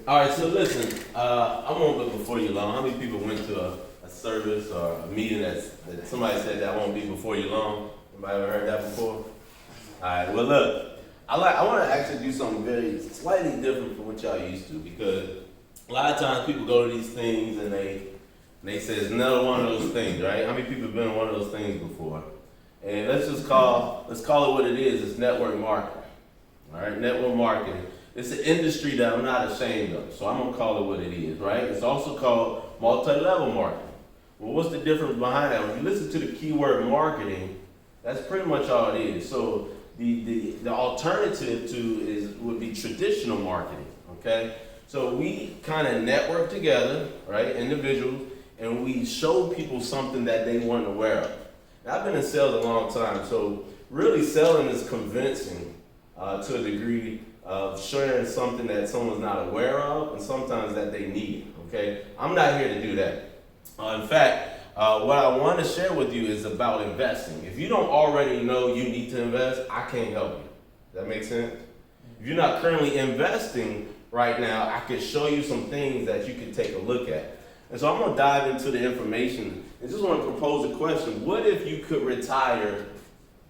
All right, so listen, I won't be before you long. How many people went to a service or a meeting that somebody said that I won't be before you long? Anybody ever heard that before? All right, well look, I want to actually do something very slightly different from what y'all used to, because a lot of times people go to these things and they say it's another one of those things, right? How many people have been in one of those things before? And let's call it what it is. It's network marketing. All right, network marketing. It's an industry that I'm not ashamed of, so I'm gonna call it what it is, right? It's also called multi-level marketing. Well, what's the difference behind that? When you listen to the keyword marketing, that's pretty much all it is. So the alternative would be traditional marketing, okay? So we kind of network together, right, individuals, and we show people something that they weren't aware of. Now, I've been in sales a long time, so really selling is convincing to a degree of sharing something that someone's not aware of and sometimes that they need, okay? I'm not here to do that. In fact, what I want to share with you is about investing. If you don't already know you need to invest, I can't help you. Does that make sense? If you're not currently investing right now, I can show you some things that you can take a look at. And so I'm going to dive into the information and just want to propose a question. What if you could retire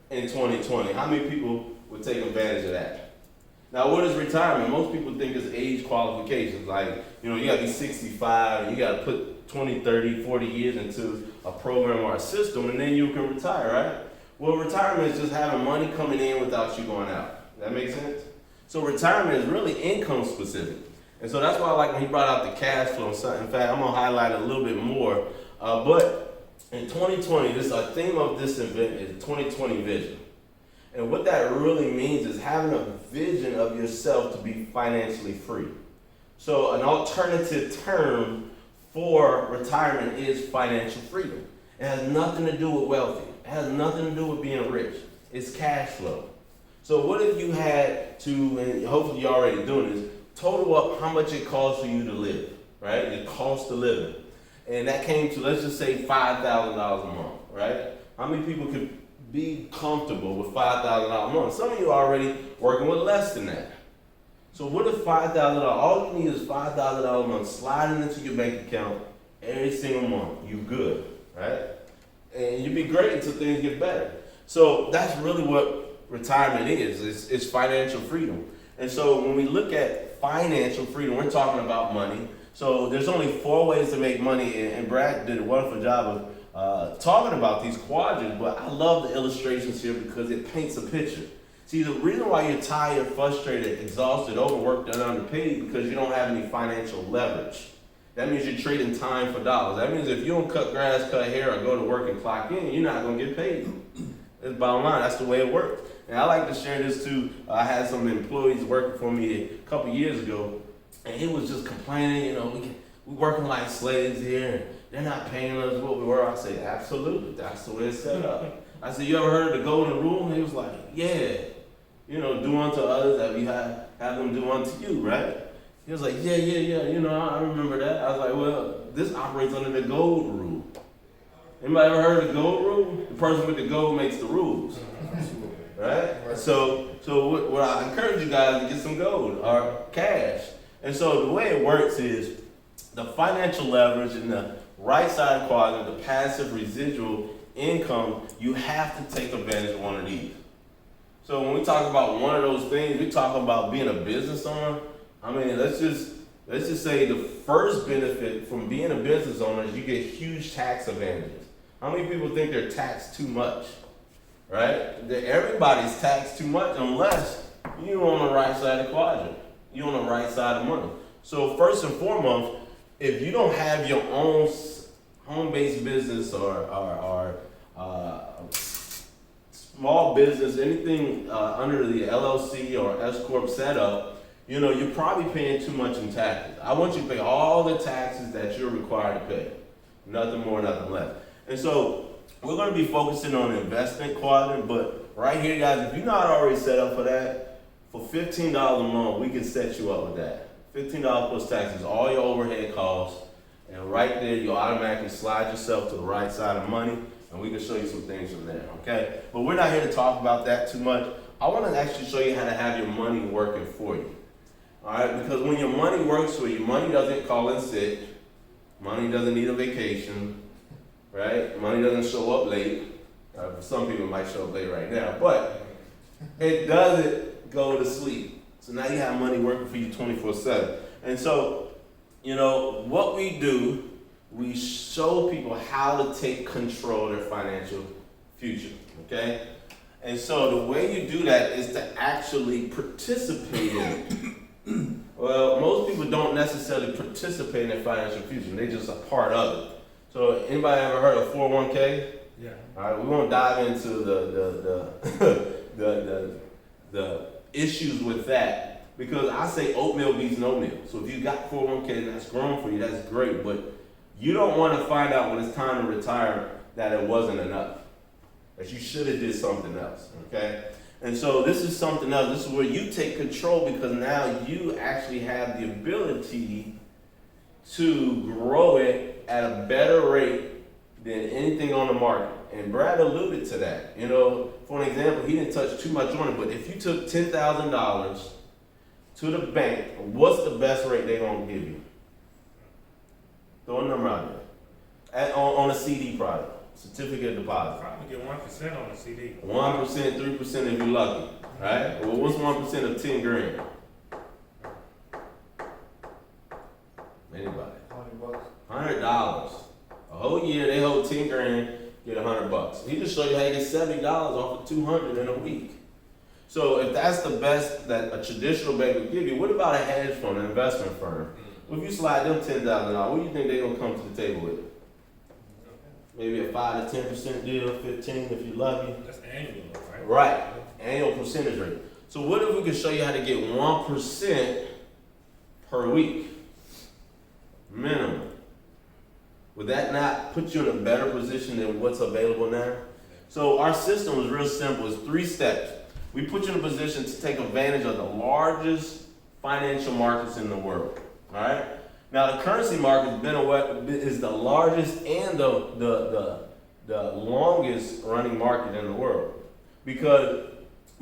in 2020? How many people would take advantage of that? Now, what is retirement? Most people think it's age qualifications. Like, you got to be 65 and you got to put 20, 30, 40 years into a program or a system and then you can retire, right? Well, retirement is just having money coming in without you going out. Does that make sense? So retirement is really income specific. And so that's why I like when he brought out the cash flow. So in fact, I'm going to highlight it a little bit more. But in 2020, a theme of this event is 2020 vision. And what that really means is having a vision of yourself to be financially free. So an alternative term for retirement is financial freedom. It has nothing to do with wealthy. It has nothing to do with being rich. It's cash flow. So what if you had to, and hopefully you're already doing this, total up how much it costs for you to live, right? The cost of living. And that came to, let's just say, $5,000 a month, right? How many people could be comfortable with $5,000 a month? Some of you are already working with less than that. So what if $5,000, all you need is $5,000 a month sliding into your bank account every single month? You good, right? And you'd be great until things get better. So that's really what retirement is. It's financial freedom. And so when we look at financial freedom, we're talking about money. So there's only 4 ways to make money, and Brad did a wonderful job of talking about these quadrants, but I love the illustrations here because it paints a picture. See, the reason why you're tired, frustrated, exhausted, overworked, and underpaid because you don't have any financial leverage. That means you're trading time for dollars. That means if you don't cut grass, cut hair, or go to work and clock in, you're not going to get paid. That's bottom line. That's the way it works. And I like to share this too. I had some employees working for me a couple years ago, and he was just complaining, we working like slaves here, and they're not paying us what we were. I said, absolutely, that's the way it's set up. I said, you ever heard of the golden rule? And he was like, yeah, do unto others that we have them do unto you, right? He was like, yeah, I remember that. I was like, well, this operates under the gold rule. Anybody ever heard of the gold rule? The person with the gold makes the rules. Right? So what I encourage you guys to get some gold or cash. And so the way it works is the financial leverage in the right side quadrant, the passive residual income, you have to take advantage of one of these. So when we talk about one of those things, we talk about being a business owner. I mean, let's just say the first benefit from being a business owner is you get huge tax advantages. How many people think they're taxed too much? Right? Everybody's taxed too much unless you're on the right side of the quadrant. You're on the right side of money. So first and foremost, if you don't have your own home-based business or small business, anything under the LLC or S Corp setup, you're probably paying too much in taxes. I want you to pay all the taxes that you're required to pay. Nothing more, nothing less. And so we're going to be focusing on the investment quadrant, but right here, guys, if you're not already set up for that, for $15 a month, we can set you up with that. $15 plus taxes, all your overhead costs, and right there, you'll automatically slide yourself to the right side of money, and we can show you some things from there, okay? But we're not here to talk about that too much. I want to actually show you how to have your money working for you. All right, because when your money works for you, money doesn't call in sick, money doesn't need a vacation, right? Money doesn't show up late. Some people might show up late right now, but it doesn't go to sleep. So now you have money working for you 24/7. And so, you know, what we do, we show people how to take control of their financial future, okay? And so the way you do that is to actually participate in it. Well, most people don't necessarily participate in their financial future. They're just a part of it. So anybody ever heard of 401k? Yeah. All right, we won't dive into the issues with that, because I say oatmeal beats no meal. So if you got 401k and that's grown for you, that's great. But you don't want to find out when it's time to retire that it wasn't enough, that you should have did something else. Okay. And so this is something else. This is where you take control, because now you actually have the ability to grow it at a better rate than anything on the market. And Brad alluded to that. You know, for an example, he didn't touch too much on it, but if you took $10,000 to the bank, what's the best rate they're going to give you? Throw a number out there. On a CD product. Certificate of deposit. Probably get 1% on a CD. 1%, 3% if you're lucky, right? Well, what's 1% of 10 grand? Anybody? $100. A whole year they hold 10 grand, get $100. He just showed you how you get $70 off of 200 in a week. So if that's the best that a traditional bank would give you, what about a hedge fund, an investment firm? Well, if you slide them $10,000, what do you think they're gonna come to the table with? Maybe a 5 to 10% deal, 15 if you're lucky. That's annual, right? Right, annual percentage rate. So what if we could show you how to get 1% per week, minimum? Would that not put you in a better position than what's available now? So our system is real simple. It's 3 steps. We put you in a position to take advantage of the largest financial markets in the world. All right. Now the currency market is the largest and the longest running market in the world, because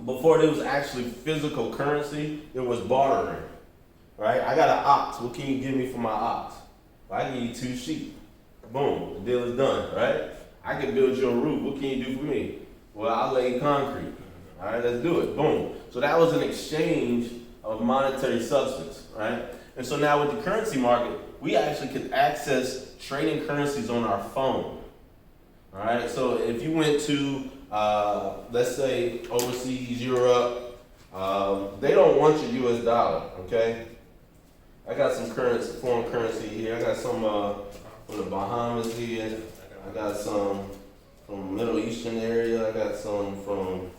before there was actually physical currency, there was bartering. Right? I got an ox. What can you give me for my ox? Well, I give you 2 sheep. Boom, the deal is done, right? I can build you a roof. What can you do for me? Well, I'll lay concrete. All right, let's do it. Boom. So that was an exchange of monetary substance, right? And so now with the currency market, we actually can access trading currencies on our phone. All right, so if you went to, let's say, overseas, Europe, they don't want your US dollar, okay? I got some foreign currency here. I got some from the Bahamas here. I got some from Middle Eastern area. I got some from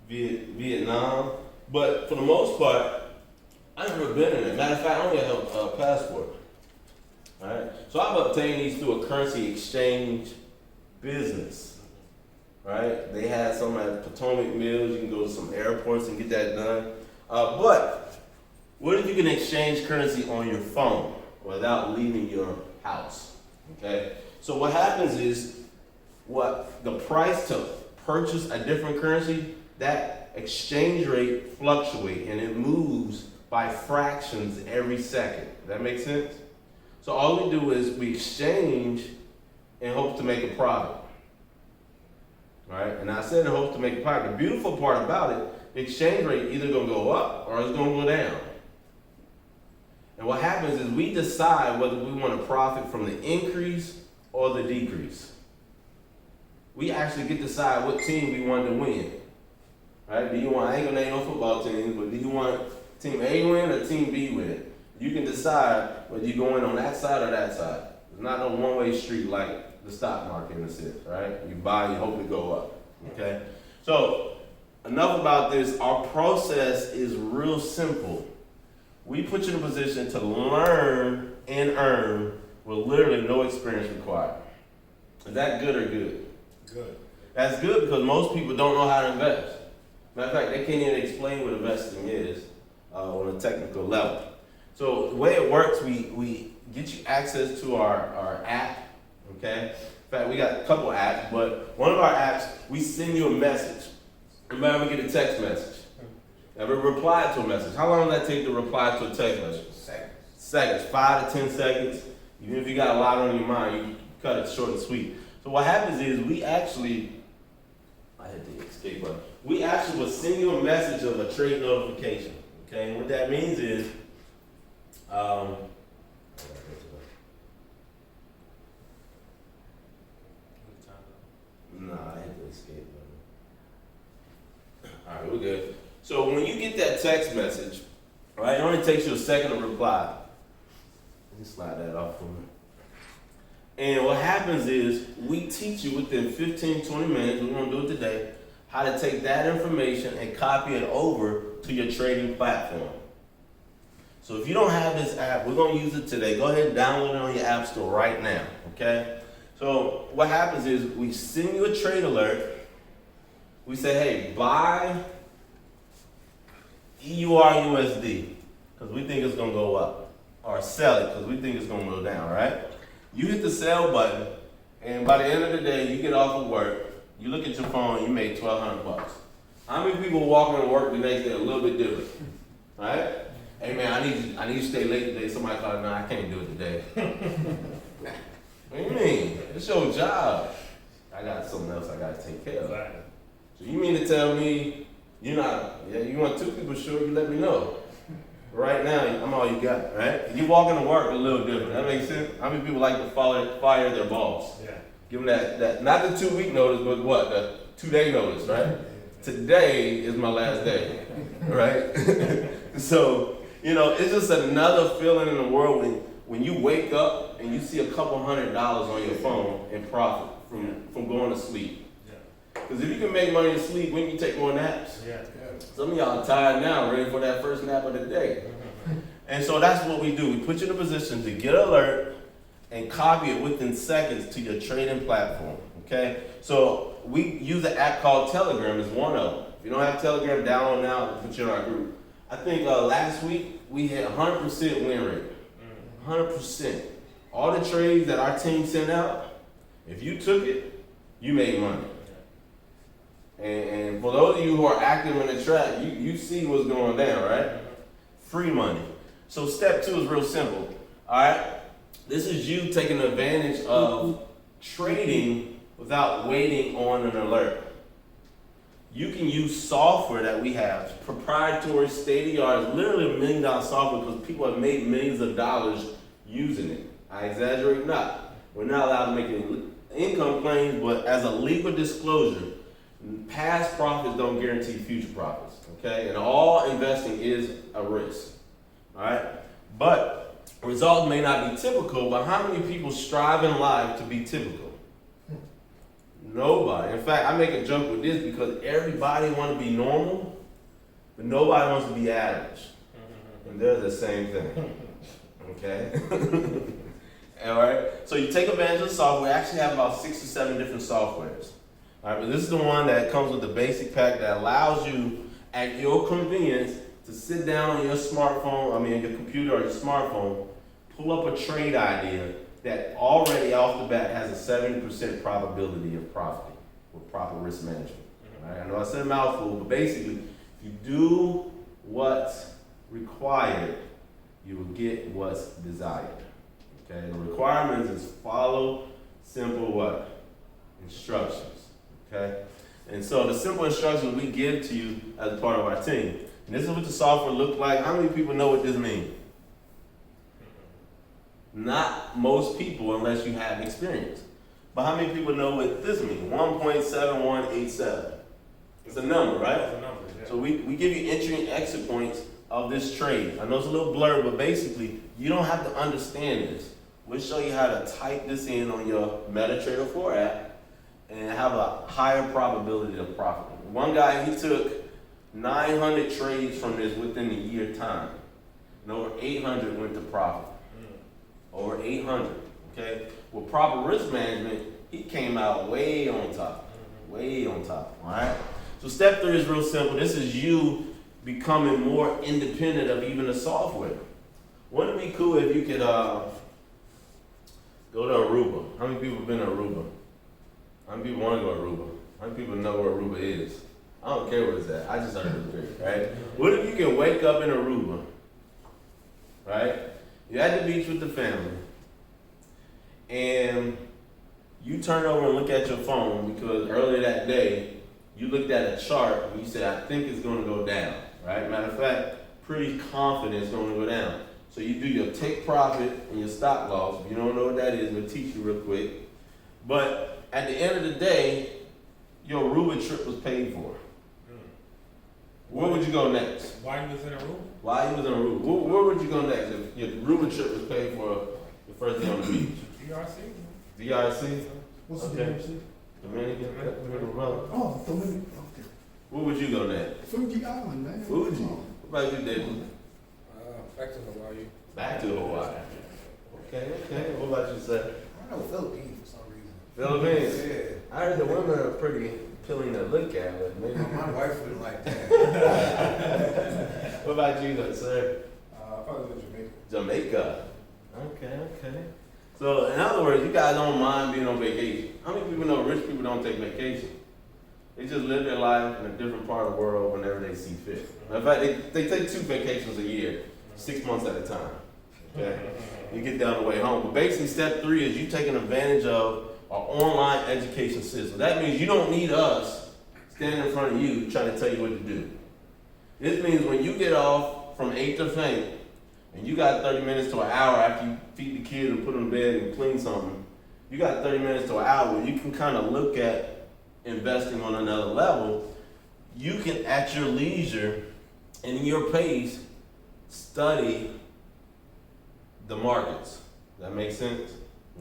Vietnam. But for the most part, I've never been in it. Matter of fact, I only have a passport. All right. So I've obtained these through a currency exchange business. Right? They had some at Potomac Mills. You can go to some airports and get that done. But what if you can exchange currency on your phone without leaving your house? Okay. So what happens is, what the price to purchase a different currency, that exchange rate fluctuates and it moves by fractions every second. Does that make sense? So all we do is we exchange in hopes to make a profit. All right? And I said in hopes to make a profit. The beautiful part about it, the exchange rate either going to go up or it's going to go down. And what happens is we decide whether we want to profit from the increase or the decrease. We actually get to decide what team we want to win. Right? Do you want, I ain't gonna name no football teams, but do you want team A win or team B win? You can decide whether you go in on that side or that side. It's not a one-way street like the stock market in a sense, right? You buy, you hope to go up. Okay? So enough about this. Our process is real simple. We put you in a position to learn and earn with literally no experience required. Is that good or good? Good. That's good because most people don't know how to invest. Matter of fact, they can't even explain what investing is on a technical level. So the way it works, we get you access to our app, okay? In fact, we got a couple apps, but one of our apps, we send you a message. Remember, we get a text message. Ever replied to a message? How long does that take to reply to a text message? Seconds, 5 to 10 seconds. Even if you got a lot on your mind, you cut it short and sweet. So what happens is I hit the escape button. We actually will send you a message of a trade notification. Okay, and what that means is, nah, I hit the escape button. All right, we're good. So when you get that text message, right, it only takes you a second to reply. Let me slide that off for me. And what happens is we teach you within 15, 20 minutes, we're going to do it today, how to take that information and copy it over to your trading platform. So if you don't have this app, we're going to use it today. Go ahead and download it on your app store right now, okay? So what happens is we send you a trade alert. We say, hey, buy EURUSD because we think it's going to go up. Or sell it because we think it's going to go down, right? You hit the sell button, and by the end of the day, you get off of work, you look at your phone, you make $1,200. How many people walking to work the next day a little bit different, right? Hey man, I need you to stay late today. Somebody called, no, I can't do it today. What do you mean? It's your job. I got something else I got to take care of. So you mean to tell me you're not, you want two people, sure, you let me know. Right now, I'm all you got, right? You walking to work a little different. That makes sense? How many people like to fire their boss? Yeah. Give them that, not the 2-week notice, but what? The 2-day notice, right? Today is my last day, right? So, it's just another feeling in the world when you wake up and you see a couple $100 on your phone in profit from going to sleep. Because if you can make money in sleep, when you take more naps? Yeah. Some of y'all are tired now, ready for that first nap of the day. And so that's what we do. We put you in a position to get an alert and copy it within seconds to your trading platform, okay? So we use an app called Telegram as one of them. If you don't have Telegram, download now and put you in our group. I think last week we had 100% win rate. 100%. All the trades that our team sent out, if you took it, you made money. And for those of you who are active in the track, you see what's going down, right? Free money. So step 2 is real simple, all right? This is you taking advantage of trading without waiting on an alert. You can use software that we have, proprietary state-of-the-art, literally $1 million software because people have made millions of dollars using it. I exaggerate not. We're not allowed to make any income claims, but as a legal disclosure, past profits don't guarantee future profits, okay? And all investing is a risk, all right? But results may not be typical, but how many people strive in life to be typical? Nobody. In fact, I make a joke with this because everybody wants to be normal, but nobody wants to be average. And they're the same thing, okay? All right? So you take advantage of the software. We actually have about 6 or 7 different softwares. All right, but this is the one that comes with the basic pack that allows you, at your convenience, to sit down on your smartphone, your computer or your smartphone, pull up a trade idea that already off the bat has a 70% probability of profiting with proper risk management. All right, I know I said a mouthful, but basically, if you do what's required, you will get what's desired. Okay, the requirements is follow simple what? Instructions. Okay? And so the simple instructions we give to you as a part of our team. And this is what the software looks like. How many people know what this means? Not most people unless you have experience. But how many people know what this means? 1.7187. It's a number, right? It's a number, yeah. So we give you entry and exit points of this trade. I know it's a little blurred, but basically you don't have to understand this. We'll show you how to type this in on your MetaTrader 4 app and have a higher probability of profit. One guy, he took 900 trades from this within a year time. And over 800 went to profit. Over 800, okay? With proper risk management, he came out way on top. Way on top, all right? So step 3 is real simple. This is you becoming more independent of even the software. Wouldn't it be cool if you could go to Aruba? How many people have been to Aruba? How many people want to go to Aruba? How many people know where Aruba is? I don't care what it's at. I just earned a degree, right? What if you can wake up in Aruba, right? You're at the beach with the family, and you turn over and look at your phone because earlier that day, you looked at a chart and you said, I think it's gonna go down, right? Matter of fact, pretty confident it's gonna go down. So you do your take profit and your stop loss. If you don't know what that is, we'll teach you real quick. But at the end of the day, your Aruba trip was paid for. Where would you go next? Why you was in a room? Why you was in Aruba? Where would you go next if your Aruba trip was paid for the first day on the beach? DRC? DRC? What's Okay. the name, see? Dominican? Republic? Oh, Dominican, okay. Where would you go next? Fuji Island, man. Fuji. Oh. What about you, David? Back to Hawaii. Back to Hawaii. Okay, okay. What about you, sir? I don't know, Philippines for some reason. Philippines. Yeah. I heard the women are pretty appealing to look at, but maybe. My wife wouldn't like that. What about you, sir? Probably Jamaica. Jamaica. Okay, okay. So, in other words, you guys don't mind being on vacation. How many people know rich people don't take vacation? They just live their life in a different part of the world whenever they see fit. In fact, they take 2 vacations a year, 6 months at a time. Okay? You get down the way home. But basically, step 3 is you taking advantage of our online education system. That means you don't need us standing in front of you trying to tell you what to do. This means when you get off from 8 to 8, and you got 30 minutes to an hour after you feed the kids and put them to bed and clean something, you got 30 minutes to an hour where you can kind of look at investing on another level. You can, at your leisure and in your pace, study the markets. That makes sense?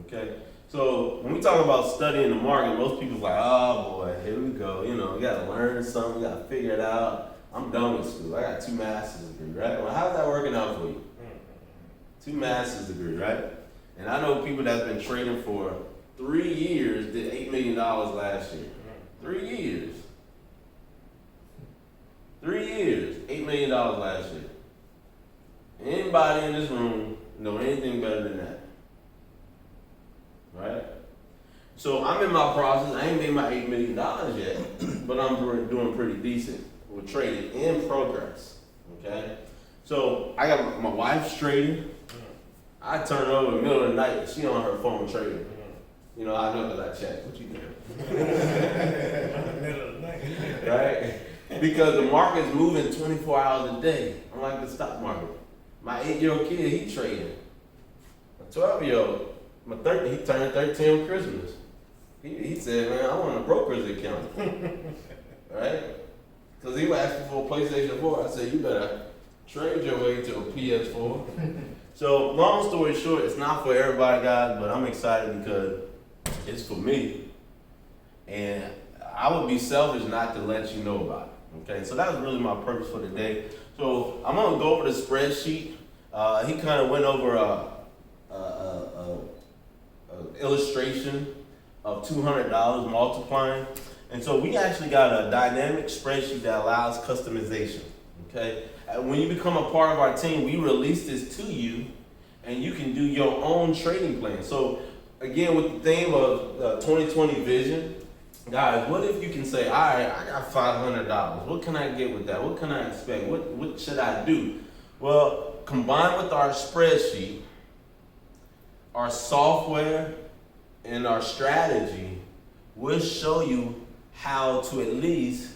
Okay? So when we talk about studying the market, most people's like, oh boy, here we go. You know, you gotta learn something, you gotta figure it out. I'm done with school. I got 2 master's degrees, right? Well, how's that working out for you? 2 master's degrees, right? And I know people that's been trading for 3 years did $8 million last year. 3 years. 3 years, $8 million last year. Anybody in this room know anything better than that? Right? So I'm in my process. I ain't made my $8 million yet, but I'm doing pretty decent with trading in progress. Okay? So I got my wife's trading. I turn over in the middle of the night, she on her phone trading. You know, I know that I checked. What you doing? Middle of the night. Right? Because the market's moving 24 hours a day, unlike the stock market. My 8-year-old kid, he trading. My 12-year-old, he turned 13 on Christmas. He said, man, I want a broker's account. Right? Because he was asking for a PlayStation 4. I said, you better trade your way to a PS4. So, long story short, it's not for everybody, guys, but I'm excited because it's for me. And I would be selfish not to let you know about it. Okay, so that was really my purpose for today. So I'm gonna go over the spreadsheet. He kind of went over a illustration of $200 multiplying. And so we actually got a dynamic spreadsheet that allows customization. Okay, when you become a part of our team, we release this to you, and you can do your own trading plan. So again, with the theme of 2020 vision, guys, what if you can say, all right, I got $500. What can I get with that? What can I expect? What should I do? Well, combined with our spreadsheet, our software, and our strategy, we'll show you how to at least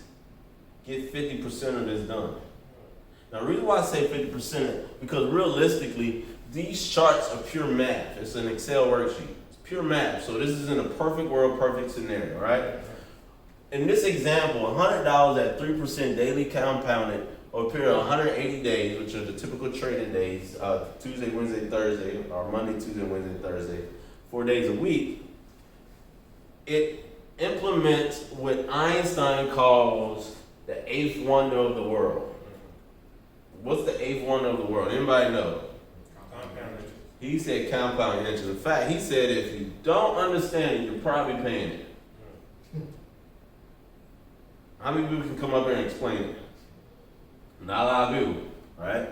get 50% of this done. Now, the reason why I say 50%, because realistically, these charts are pure math. It's an Excel worksheet. It's pure math. So this is in a perfect world, perfect scenario, right? In this example, $100 at 3% daily compounded over a period of 180 days, which are the typical trading days, Tuesday, Wednesday, Thursday, or Monday, Tuesday, Wednesday, Thursday, 4 days a week. It implements what Einstein calls the 8th wonder of the world. What's the 8th wonder of the world? Anybody know? Compound interest. He said compound interest. In fact, he said if you don't understand it, you're probably paying it. How many people can come up here and explain it? Not a lot of people, right?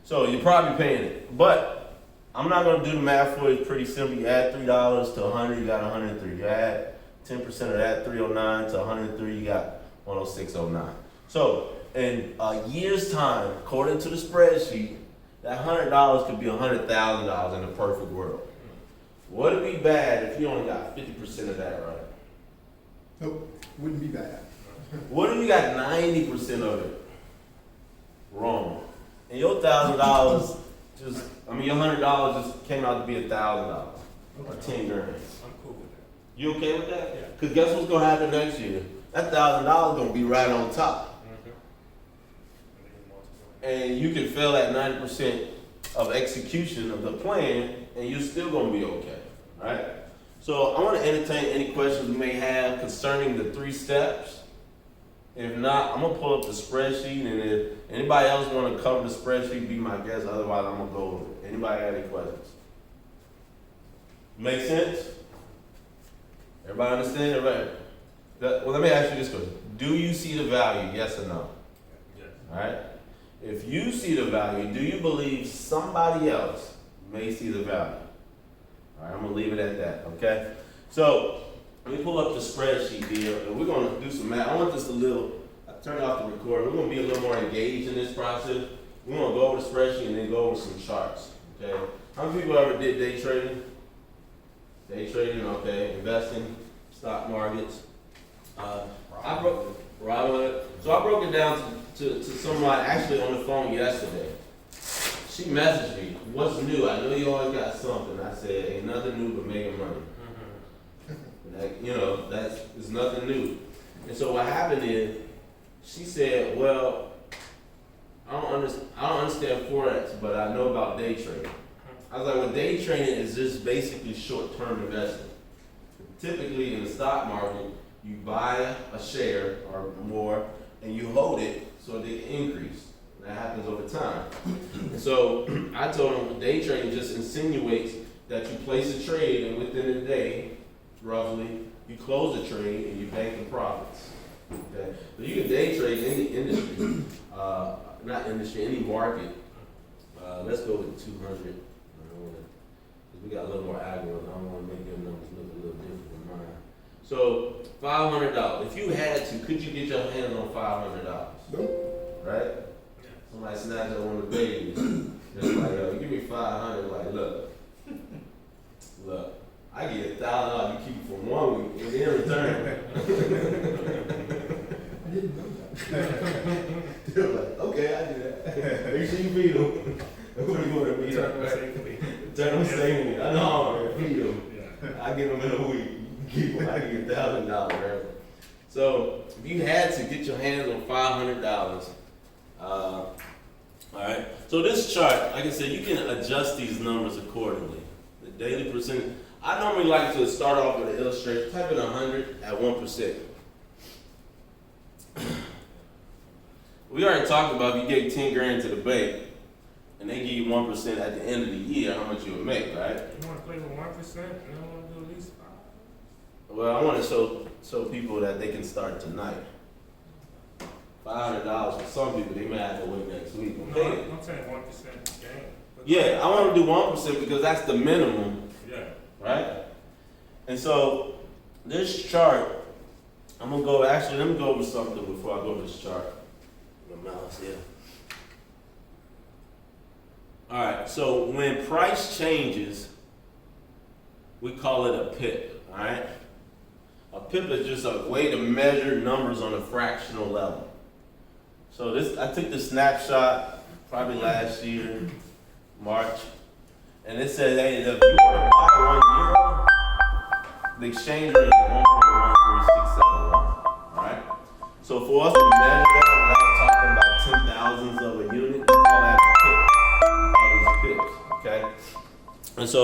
So you're probably paying it. But I'm not going to do the math for you. It's pretty simple. You add $3 to 100, you got 103. You add 10% of that, 309 to 103, you got 106.09. So in a year's time, according to the spreadsheet, that $100 could be $100,000 in the perfect world. Would it be bad if you only got 50% of that right? Nope, wouldn't be bad. What if you got 90% of it wrong? And your $1,000 your $100 just came out to be $1,000 or 10 grand. I'm cool with that. You okay with that? Yeah. Cause guess what's gonna happen next year? That $1,000 gonna be right on top. And you can fail at 90% of execution of the plan, and you're still gonna be okay, right? So I wanna entertain any questions you may have concerning the 3 steps. If not, I'm gonna pull up the spreadsheet, and if anybody else wanna cover the spreadsheet, be my guest, otherwise I'm gonna go over it. Anybody have any questions? Make sense? Everybody understand? Everybody? Well, let me ask you this question. Do you see the value, yes or no? Yes. Alright? If you see the value, do you believe somebody else may see the value? Alright, I'm gonna leave it at that, okay? So, let me pull up the spreadsheet here, and we're gonna do some math. I want this I turned off the recorder. We're gonna be a little more engaged in this process. We're gonna go over the spreadsheet and then go over some charts, okay? How many people ever did day trading? Day trading, okay, investing, stock markets. I broke it down to someone actually on the phone yesterday. She messaged me, what's new? I know you always got something. I said, ain't nothing new but making money. It's nothing new. And so what happened is, she said, well, I don't understand Forex, but I know about day trading. I was like, well, day trading is just basically short-term investing. Typically in the stock market, you buy a share or more and you hold it so they increase. That happens over time. And so I told them day trading just insinuates that you place a trade and within a day, roughly, you close the trade and you bank the profits. Okay? So you can day trade in the industry, any market. Let's go with 200. We got a little more algorithm. I don't want to make them numbers look a little different than mine. So $500. If you had to, could you get your hands on $500? Nope. Right? Somebody snatched up one of the babies. Just like, yo, give me $500. Like, look, I get $1,000. You keep it for 1 week, and in return. I didn't know that. They're like, okay, I do that. Make sure you feed them. What do you want to feed them? Turn them safely. I know, man. Feed them. Yeah. I get them in a week. Keep them. I get $1,000, right? So if you had to get your hands on $500, all right. So this chart, like I said, you can adjust these numbers accordingly. The daily percent. I normally like to start off with an illustration. Type in 100 at 1%. We already talked about if you gave 10 grand to the bank, and they give you 1% at the end of the year, how much you would make, right? You want to play with 1%? You don't want to do at least 5%? Well, I want to show people that they can start tonight. $500 for some people, they may have to wait next week. No, Okay? I'm saying 1% gain. Yeah, I want to do 1% because that's the minimum, Yeah. right? And so this chart, let me go over something before I go to this chart. My mouse here. All right, so when price changes, we call it a pip, all right? A pip is just a way to measure numbers on a fractional level. So I took this snapshot probably last year, March, and it says, hey, if you want to buy €1, the exchange rate is 1.13671, all right? So for us to measure that without talking about 10,000s of a unit, we call that a pip. We call these pips, okay? And so